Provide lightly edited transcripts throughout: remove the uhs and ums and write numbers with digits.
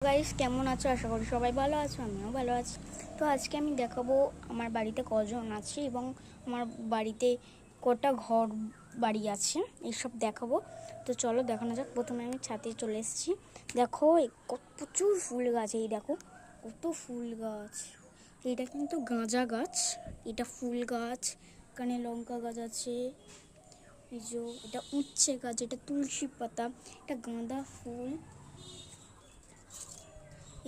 Guys, কেমন আছো? আশা করি সবাই ভালো আছো, আমিও ভালো আছি। তো আজকে আমি দেখাবো আমার বাড়িতে কজন আছে এবং আমার বাড়িতে কটা ঘর বাড়ি আছে, এইসব দেখাবো। তো চলো দেখানো যাক। প্রথমে আমি ছাদে চলে এসেছি। দেখো প্রচুর ফুল গাছ, এই দেখো কত ফুল গাছ। এইটা কিন্তু গাঁজা গাছ, এটা ফুল গাছ, এখানে লঙ্কা গাছ আছে, এই যে এটা উচ্ছে গাছ, এটা তুলসী পাতা, এটা গাঁদা ফুল,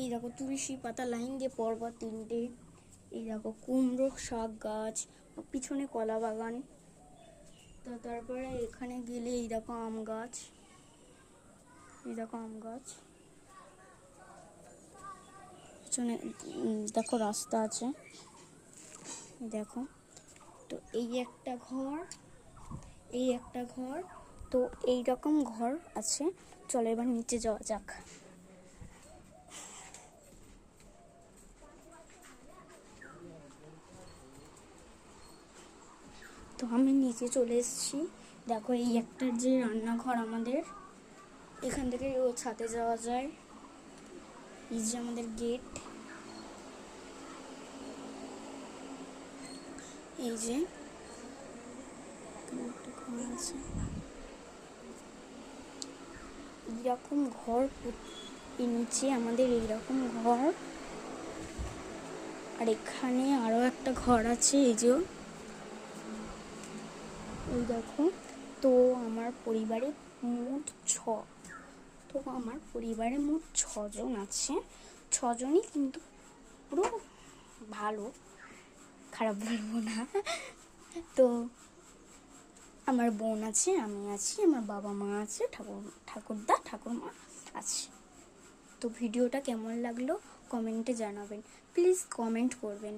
এই দেখো তুলসী পাতা লাইন দিয়ে পরপর তিনটে, এই দেখো কুমড়ো শাক গাছ, পিছনে কলা বাগান। তো তারপরে এখানে গেলে এই দেখো আম গাছ, এই দেখো আম গাছ, পিছনে দেখো রাস্তা আছে, দেখো। তো এই একটা ঘর, এই একটা ঘর, তো এই রকম ঘর আছে। চলো এবার নিচে যাওয়া যাক। তো আমি নিচে চলে এসেছি। দেখো এই একটা যে রান্নাঘর আমাদের, এখান থেকে ও ছাদে যাওয়া যায়। এই যে আমাদের গেট, এই যে একটা ঘর আছে, এইরকম ঘর এই নিচে আমাদের এইরকম ঘর। আর এখানে আরো একটা ঘর আছে, এই যে এই দেখো। তো আমার পরিবারে মোট তো আমার পরিবারে মোট 6জন আছে। 6জনই কিন্তু পুরো ভালো, খারাপ বলবো না। তো আমার বোন আছে, আমি আছি, আমার বাবা মা আছে, ঠাকুরদা ঠাকুরমা আছে। তো ভিডিওটা কেমন লাগলো কমেন্টে জানাবেন, প্লিজ কমেন্ট করবেন।